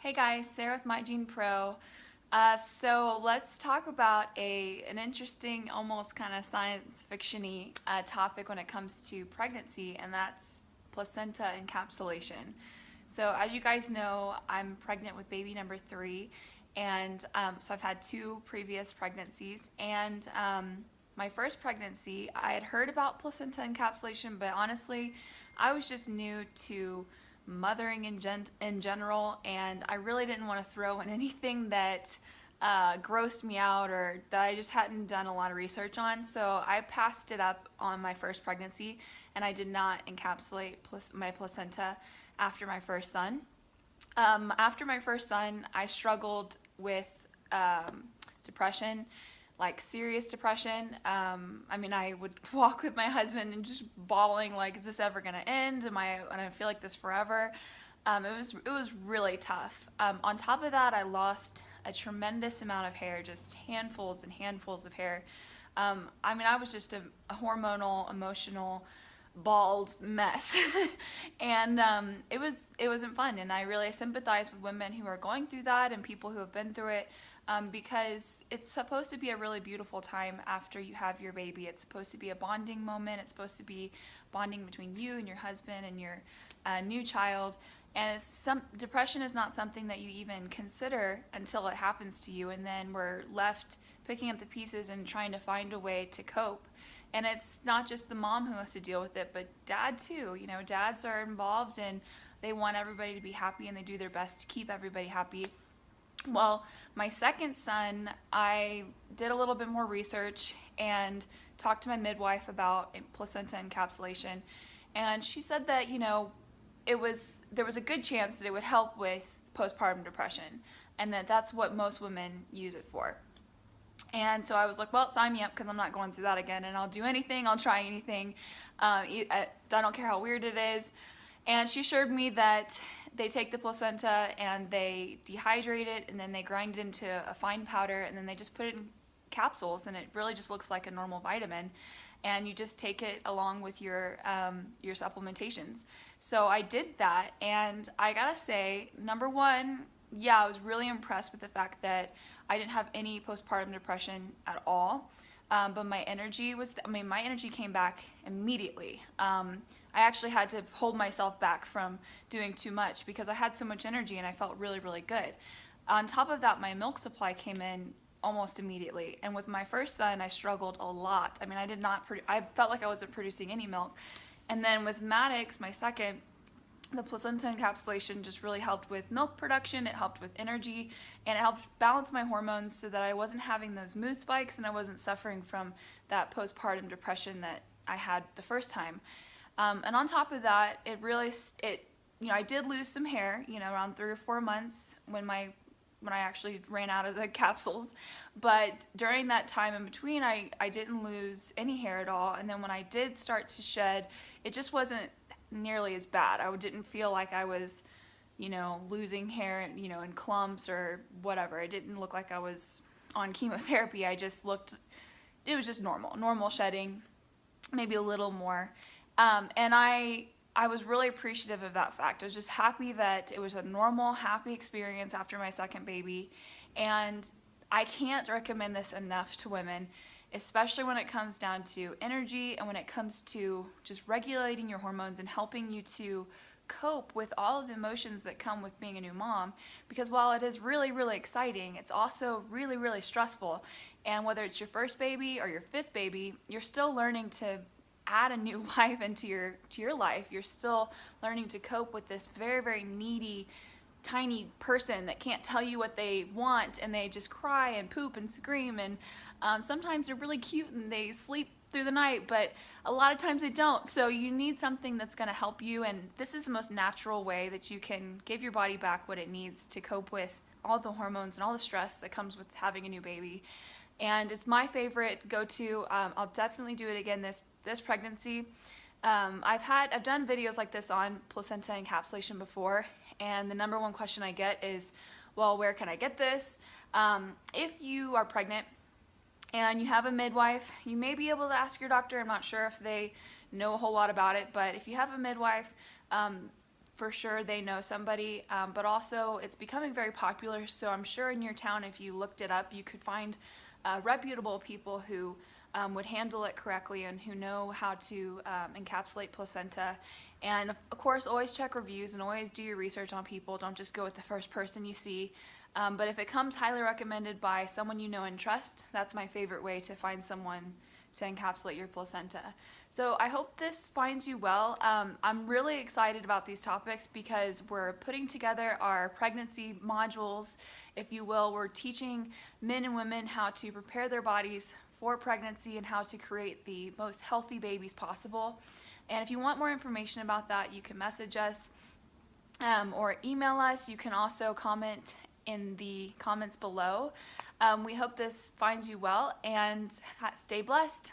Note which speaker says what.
Speaker 1: Hey guys, Sarah with My Gene Pro. So let's talk about an interesting, almost kind of science fiction-y topic when it comes to pregnancy, and that's placenta encapsulation. So as you guys know, I'm pregnant with baby number 3, and so I've had 2 previous pregnancies, and my first pregnancy, I had heard about placenta encapsulation, but honestly, I was just new to mothering in general, and I really didn't want to throw in anything that grossed me out or that I just hadn't done a lot of research on. So I passed it up on my first pregnancy, and I did not encapsulate my placenta after my first son. After my first son, I struggled with depression, like serious depression. I would walk with my husband and just bawling, like, "Is this ever gonna end? Am I gonna feel like this forever?" It was really tough. On top of that, I lost a tremendous amount of hair, just handfuls and handfuls of hair. I was just a hormonal, emotional, bald mess, and it wasn't fun. And I really sympathize with women who are going through that and people who have been through it, because it's supposed to be a really beautiful time after you have your baby. It's supposed to be a bonding moment. It's supposed to be bonding between you and your husband and your new child. And depression is not something that you even consider until it happens to you, and then we're left picking up the pieces and trying to find a way to cope. And it's not just the mom who has to deal with it, but dad too. You know, dads are involved and they want everybody to be happy and they do their best to keep everybody happy. Well, my second son, I did a little bit more research and talked to my midwife about placenta encapsulation. And she said that, there was a good chance that it would help with postpartum depression, and that's what most women use it for. And so I was like, well, sign me up, because I'm not going through that again, and I'll do anything, I'll try anything. I don't care how weird it is. And she assured me that they take the placenta and they dehydrate it, and then they grind it into a fine powder, and then they just put it in capsules, and it really just looks like a normal vitamin. And you just take it along with your supplementations. So I did that, and I gotta say, number one, yeah, I was really impressed with the fact that I didn't have any postpartum depression at all. But my energy came back immediately. I actually had to hold myself back from doing too much because I had so much energy and I felt really, really good. On top of that, my milk supply came in almost immediately. And with my first son, I struggled a lot. I felt like I wasn't producing any milk. And then with Maddox, my second, the placenta encapsulation just really helped with milk production, it helped with energy, and it helped balance my hormones so that I wasn't having those mood spikes and I wasn't suffering from that postpartum depression that I had the first time. And on top of that, I did lose some hair, around 3 or 4 months when I actually ran out of the capsules. But during that time in between, I didn't lose any hair at all. And then when I did start to shed, it just wasn't nearly as bad. I didn't feel like I was, losing hair, in clumps or whatever. It didn't look like I was on chemotherapy. It was just normal shedding, maybe a little more. And I was really appreciative of that fact. I was just happy that it was a normal, happy experience after my second baby. And I can't recommend this enough to women, especially when it comes down to energy and when it comes to just regulating your hormones and helping you to cope with all of the emotions that come with being a new mom. Because while it is really, really exciting, it's also really, really stressful. And whether it's your first baby or your 5th baby, you're still learning to add a new life into your life. You're still learning to cope with this very, very needy, tiny person that can't tell you what they want, and they just cry and poop and scream, and sometimes they're really cute and they sleep through the night, but a lot of times they don't. So you need something that's going to help you, and this is the most natural way that you can give your body back what it needs to cope with all the hormones and all the stress that comes with having a new baby. And it's my favorite go-to. I'll definitely do it again this pregnancy. I've done videos like this on placenta encapsulation before, and the number one question I get is, well, where can I get this? If you are pregnant and you have a midwife, you may be able to ask your doctor. I'm not sure if they know a whole lot about it, but if you have a midwife, for sure they know somebody, but also it's becoming very popular. So I'm sure in your town, if you looked it up, you could find reputable people who would handle it correctly and who know how to encapsulate placenta. And of course, always check reviews and always do your research on people. Don't just go with the first person you see. But if it comes highly recommended by someone you know and trust, that's my favorite way to find someone to encapsulate your placenta. So I hope this finds you well. I'm really excited about these topics because we're putting together our pregnancy modules, if you will. We're teaching men and women how to prepare their bodies for pregnancy and how to create the most healthy babies possible. And if you want more information about that, you can message us or email us. You can also comment in the comments below. We hope this finds you well, and stay blessed.